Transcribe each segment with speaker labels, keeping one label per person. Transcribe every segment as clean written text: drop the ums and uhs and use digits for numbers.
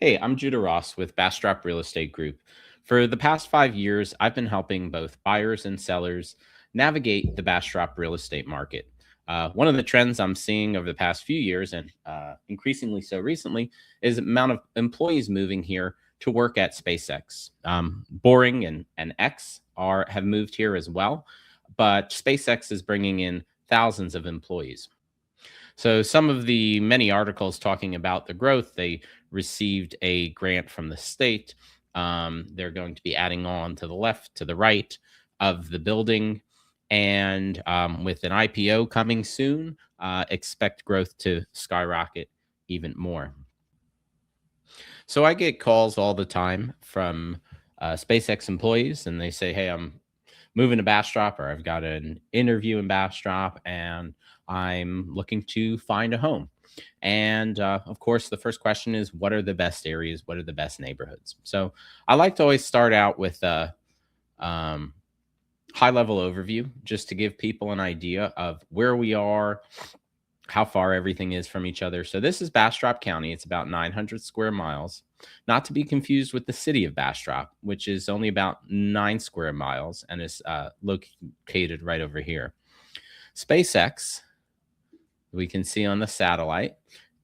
Speaker 1: Hey, I'm Judah Ross with Bastrop Real Estate Group. For the past 5 years, I've been helping both buyers and sellers navigate the Bastrop real estate market. One of the trends I'm seeing over the past few years, and increasingly so recently, is the amount of employees moving here to work at SpaceX. Boring and X have moved here as well, but SpaceX is bringing in thousands of employees. So some of the many articles talking about the growth, they received a grant from the state. They're going to be adding on to the left, to the right of the building. And with an IPO coming soon, expect growth to skyrocket even more. So I get calls all the time from SpaceX employees, and they say, "Hey, I'm moving to Bastrop, or I've got an interview in Bastrop, and I'm looking to find a home." And of course, the first question is, what are the best areas? What are the best neighborhoods? So I like to always start out with a um, high level overview just to give people an idea of where we are, how far everything is from each other. So this is Bastrop County. It's about 900 square miles, not to be confused with the city of Bastrop, which is only about 9 square miles and is located right over here. SpaceX, we can see on the satellite,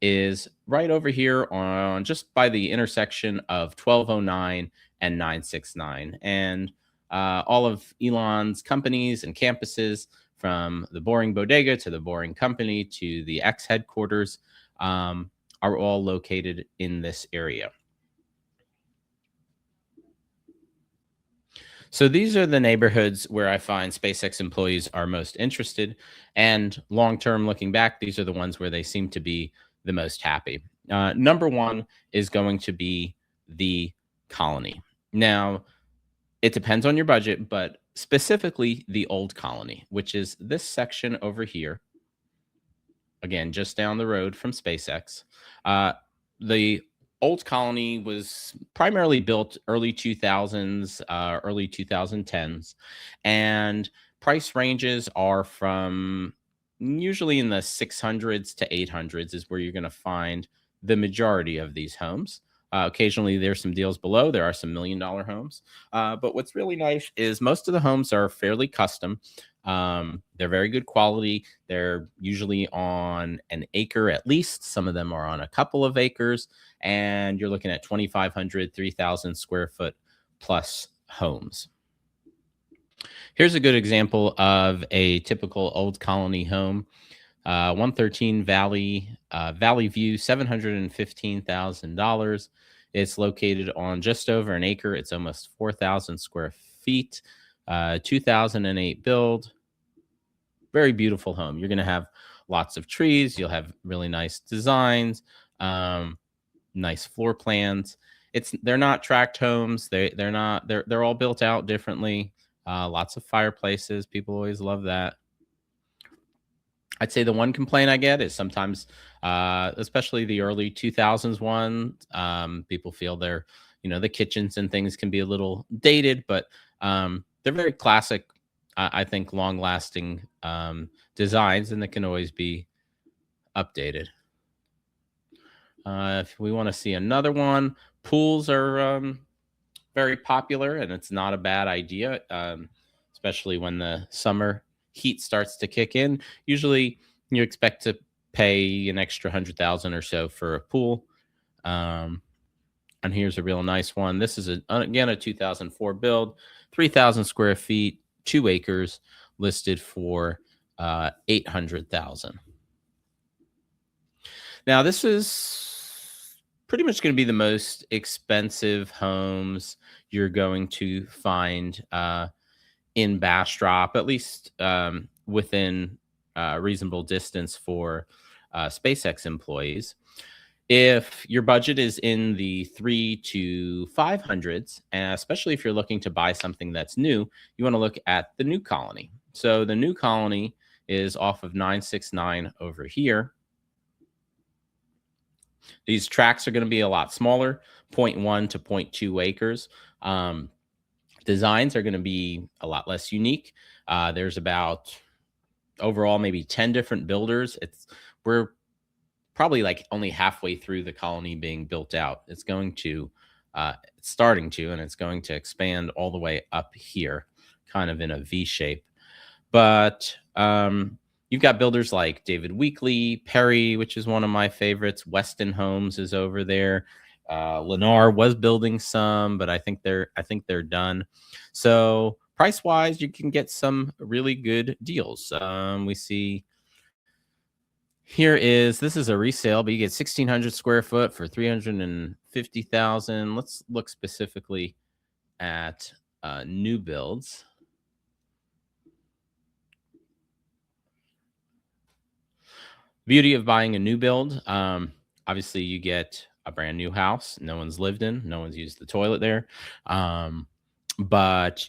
Speaker 1: is right over here on just by the intersection of 1209 and 969. And all of Elon's companies and campuses, from the Boring Bodega to the Boring Company to the X headquarters, are all located in this area. So these are the neighborhoods where I find SpaceX employees are most interested. And long term, looking back, these are the ones where they seem to be the most happy. Number one is going to be the Colony. Now, it depends on your budget, but specifically the Old Colony, which is this section over here. Again, just down the road from SpaceX. The Old Colony was primarily built early 2000s, early 2010s, and price ranges are from usually in the 600s to 800s is where you're going to find the majority of these homes. Occasionally, there's some deals below. There are some $1 million homes. But what's really nice is most of the homes are fairly custom. They're very good quality. They're usually on an acre at least. Some of them are on a couple of acres. And you're looking at 2,500, 3,000 square foot plus homes. Here's a good example of a typical Old Colony home. 113 Valley View, $715,000. It's located on just over an acre. It's almost 4,000 square feet. 2008 build. Very beautiful home. You're going to have lots of trees. You'll have really nice designs, nice floor plans. They're not tract homes. They're all built out differently. Lots of fireplaces. People always love that. I'd say the one complaint I get is sometimes, especially the early 2000s one, people feel the kitchens and things can be a little dated, but they're very classic, I think, long-lasting designs, and they can always be updated. If we want to see another one, pools are very popular, and it's not a bad idea, especially when the summer heat starts to kick in. Usually you expect to pay an extra 100,000 or so for a pool. And here's a real nice one. This is again a 2004 build, 3,000 square feet, 2 acres, listed for 800,000. Now, this is pretty much going to be the most expensive homes you're going to find in Bastrop, at least within reasonable distance for SpaceX employees. If your budget is in the 3 to 500s, and especially if you're looking to buy something that's new, you want to look at the New Colony. So the New Colony is off of 969 over here. These tracts are going to be a lot smaller, 0.1 to 0.2 acres. Designs are going to be a lot less unique. There's about overall maybe 10 different builders. We're probably like only halfway through the colony being built out. It's starting to, and it's going to expand all the way up here, kind of in a V shape. But you've got builders like David Weekley, Perry, which is one of my favorites. Weston Homes is over there. Lennar was building some, but I think they're done. So price wise, you can get some really good deals. We see this is a resale, but you get 1,600 square foot for 350,000. Let's look specifically at new builds. Beauty of buying a new build, obviously you get a brand new house no one's lived in, no one's used the toilet there. But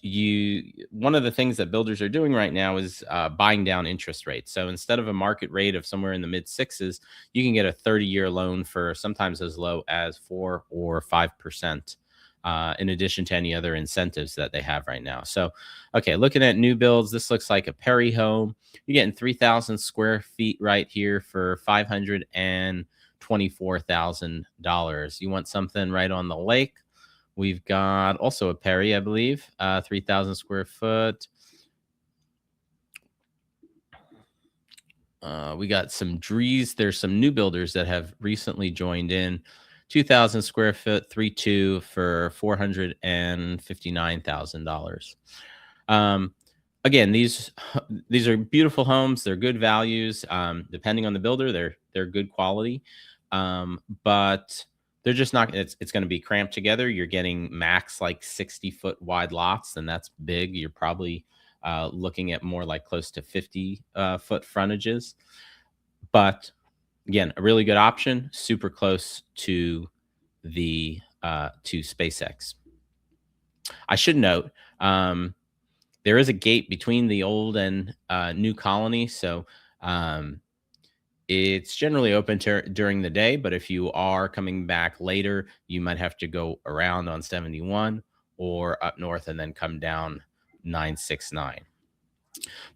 Speaker 1: one of the things that builders are doing right now is buying down interest rates. So instead of a market rate of somewhere in the mid sixes, you can get a 30-year loan for sometimes as low as 4 or 5%. In addition to any other incentives that they have right now. So, okay, looking at new builds, this looks like a Perry home. You're getting 3,000 square feet right here for $524,000. You want something right on the lake? We've got also a Perry, I believe, 3,000 square foot. We got some Drees. There's some new builders that have recently joined in. 2,000 square foot, 3.2 for $459,000. Again, these are beautiful homes. They're good values. Depending on the builder, they're good quality. But they're just not. It's going to be cramped together. You're getting max like 60-foot wide lots, and that's big. You're probably looking at more like close to 50-foot frontages. But again, a really good option, super close to the to SpaceX. I should note there is a gate between the old and new colony, so it's generally open during the day. But if you are coming back later, you might have to go around on 71 or up north and then come down 969.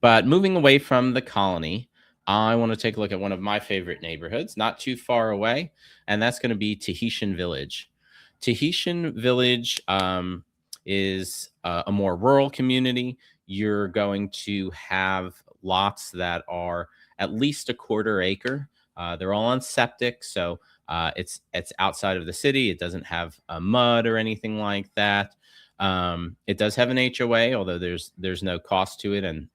Speaker 1: But moving away from the colony, I want to take a look at one of my favorite neighborhoods, not too far away, and that's going to be Tahitian Village. Tahitian Village is a more rural community. You're going to have lots that are at least a quarter acre. They're all on septic, so it's outside of the city. It doesn't have mud or anything like that. It does have an HOA, although there's no cost to it, and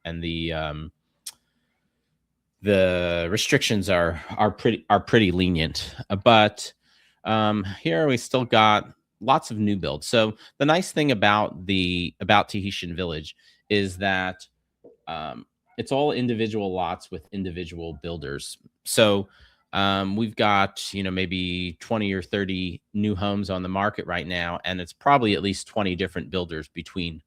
Speaker 1: the restrictions are pretty lenient. But here we still got lots of new builds. So the nice thing about Tahitian Village is that it's all individual lots with individual builders. So we've got maybe 20 or 30 new homes on the market right now, and it's probably at least 20 different builders between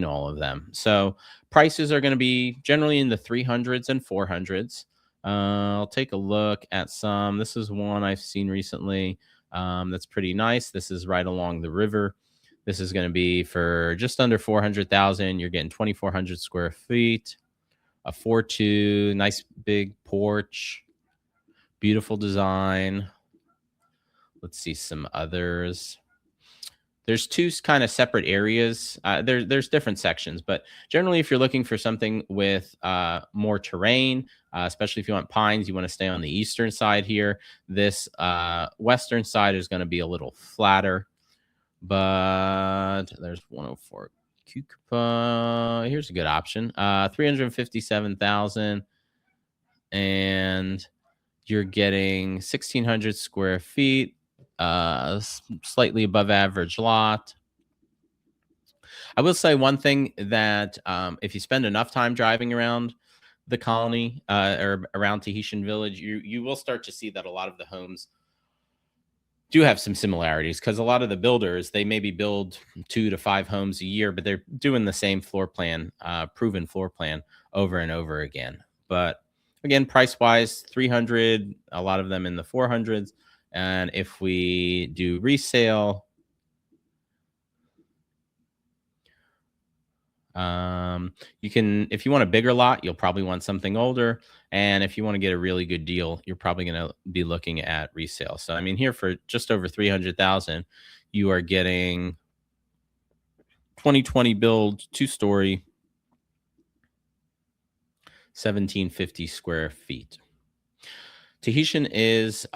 Speaker 1: all of them. So prices are going to be generally in the 300s and 400s. I'll take a look at some. This is one I've seen recently that's pretty nice. This is right along the river. This is going to be for just under 400,000. You're getting 2,400 square feet, a 4.2, nice big porch, beautiful design. Let's see some others. There's two kind of separate areas. There's different sections, but generally, if you're looking for something with more terrain, especially if you want pines, you want to stay on the eastern side here. This western side is going to be a little flatter, but there's 104 Cucupa. Here's a good option. 357,000, and you're getting 1,600 square feet. Slightly above average lot. I will say one thing that if you spend enough time driving around the colony or around Tahitian Village, you will start to see that a lot of the homes do have some similarities, because a lot of the builders, they maybe build 2 to 5 homes a year, but they're doing the same floor plan, proven floor plan over and over again. But again, price wise, 300, a lot of them in the 400s. And if we do resale, You can, if you want a bigger lot, you'll probably want something older. And if you want to get a really good deal, you're probably going to be looking at resale. So, I mean, here for just over 300,000, you are getting 2020 build, 2-story, 1750 square feet. Tahitian is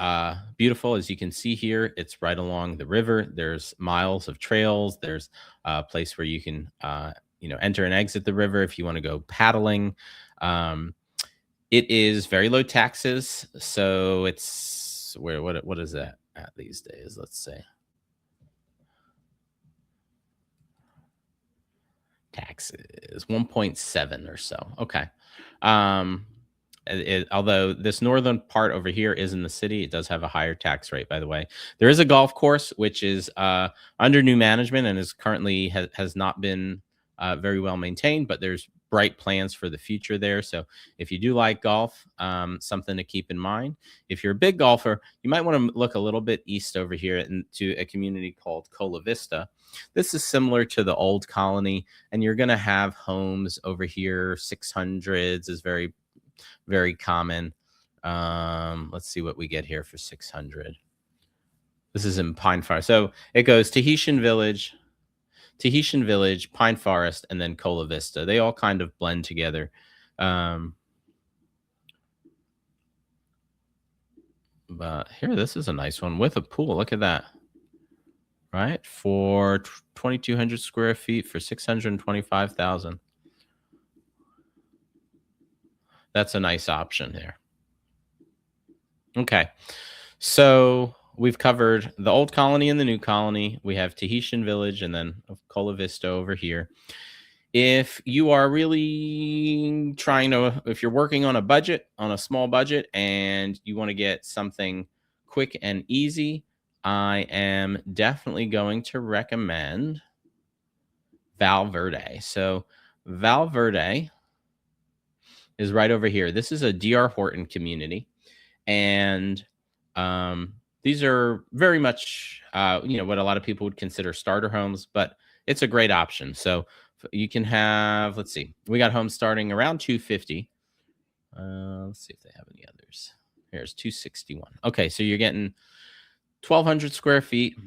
Speaker 1: beautiful, as you can see here. It's right along the river. There's miles of trails. There's a place where you can, enter and exit the river if you want to go paddling. Um, it is very low taxes, so it's what is that at these days? Let's say taxes 1.7 or so. Okay. Um, although this northern part over here is in the city, it does have a higher tax rate, by the way. There is a golf course which is under new management and is currently has not been very well maintained, but there's bright plans for the future there. So if you do like golf, something to keep in mind. If you're a big golfer, you might want to look a little bit east over here into a community called Cola Vista. This is similar to the old colony, and you're going to have homes over here. 600s is very, very common. Let's see what we get here for 600. This is in Pine Forest. So it goes Tahitian Village, Pine Forest, and then Cola Vista. They all kind of blend together. But here, this is a nice one with a pool. Look at that. Right? For 2,200 square feet for 625,000. That's a nice option there. Okay. So we've covered the old colony and the new colony. We have Tahitian Village and then Cola Vista over here. If you are really if you're working on a small budget, and you want to get something quick and easy, I am definitely going to recommend Val Verde. So Val Verde is right over here. This is a D.R. Horton community. And these are very much, what a lot of people would consider starter homes, but it's a great option. So you can have, let's see, we got homes starting around 250. Let's see if they have any others. Here's 261. Okay, so you're getting 1,200 square feet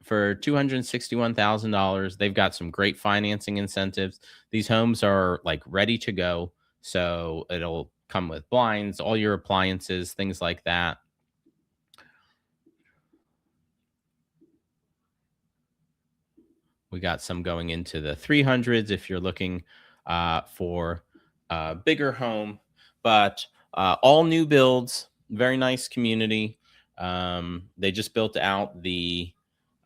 Speaker 1: for $261,000. They've got some great financing incentives. These homes are like ready to go. So it'll come with blinds, all your appliances, things like that. We got some going into the 300s if you're looking for a bigger home, but all new builds, very nice community. They just built out the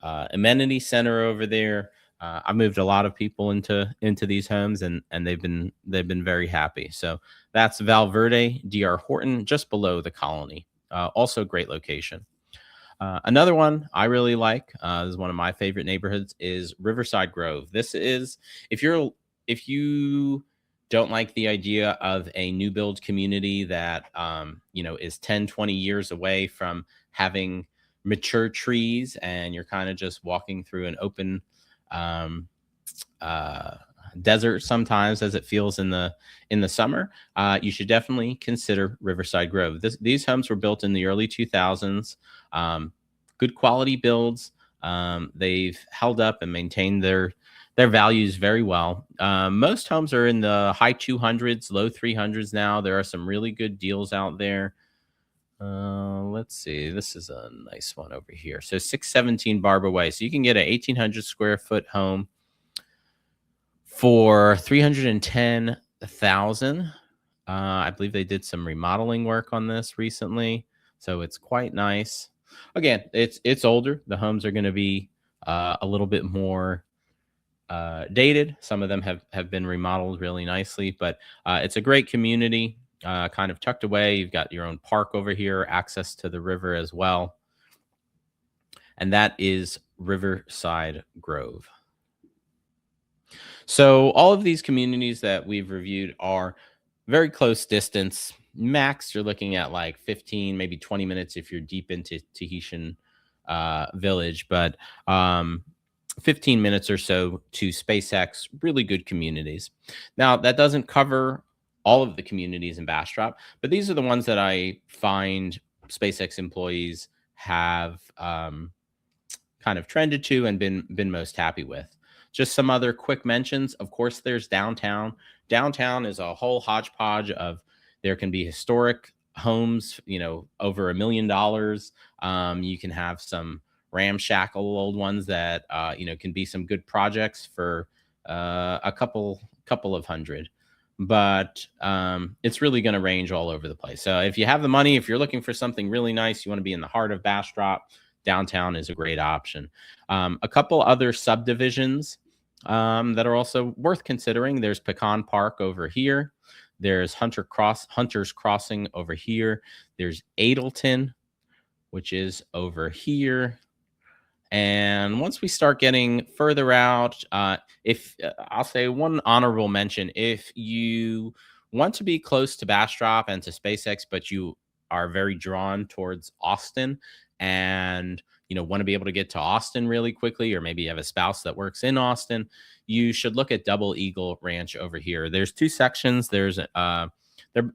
Speaker 1: amenity center over there. I moved a lot of people into these homes, and they've been very happy. So that's Val Verde, D.R. Horton, just below the colony. Also great location. Another one I really like, this is one of my favorite neighborhoods, is Riverside Grove. This is, if you don't like the idea of a new build community that is 10, 20 years away from having mature trees, and you're kind of just walking through an open desert sometimes, as it feels in the summer, you should definitely consider Riverside Grove. These homes were built in the early 2000s. Good quality builds. They've held up and maintained their values very well. Most homes are in the high 200s, low 300s now. There are some really good deals out there. Let's see. This is a nice one over here. So 617 Barber Way. So you can get an 1,800 square foot home for $310,000. I believe they did some remodeling work on this recently, so it's quite nice. Again, it's older. The homes are going to be a little bit more dated. Some of them have been remodeled really nicely, but it's a great community, kind of tucked away. You've got your own park over here, access to the river as well, and that is Riverside Grove. So all of these communities that we've reviewed are very close distance. Max, you're looking at like 15, maybe 20 minutes if you're deep into Tahitian Village. But 15 minutes or so to SpaceX, really good communities. Now, that doesn't cover all of the communities in Bastrop, but these are the ones that I find SpaceX employees have kind of trended to and been most happy with. Just some other quick mentions. Of course, there's downtown. Downtown is a whole hodgepodge of there can be historic homes, over $1 million. You can have some ramshackle old ones that can be some good projects for a couple of hundred. But it's really going to range all over the place. So if you have the money, if you're looking for something really nice, you want to be in the heart of Bastrop, downtown is a great option. A couple other subdivisions that are also worth considering. There's Pecan Park over here. There's Hunter's Crossing over here. There's Adelton, which is over here. And once we start getting further out, if I'll say one honorable mention, if you want to be close to Bastrop and to SpaceX, but you are very drawn towards Austin and want to be able to get to Austin really quickly, or maybe you have a spouse that works in Austin, you should look at Double Eagle Ranch over here. There's two sections. There's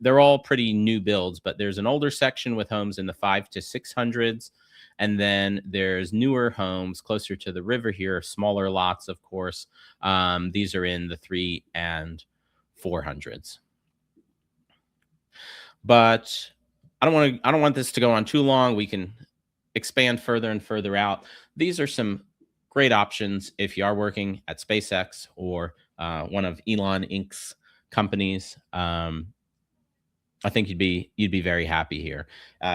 Speaker 1: they're all pretty new builds, but there's an older section with homes in the 500s to 600s. And then there's newer homes closer to the river here, smaller lots, of course. These are in the 300s and 400s. But I don't want this to go on too long. We can expand further and further out. These are some great options if you are working at SpaceX or one of Elon Inc.'s companies. I think you'd be very happy here.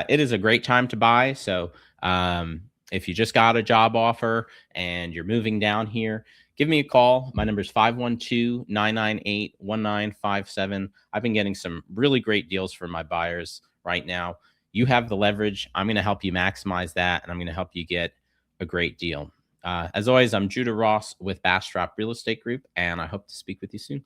Speaker 1: It is a great time to buy. So if you just got a job offer and you're moving down here, give me a call. My number is 512-998-1957. I've been getting some really great deals for my buyers right now. You have the leverage. I'm going to help you maximize that, and I'm going to help you get a great deal. As always, I'm Judah Ross with Bastrop Real Estate Group, and I hope to speak with you soon.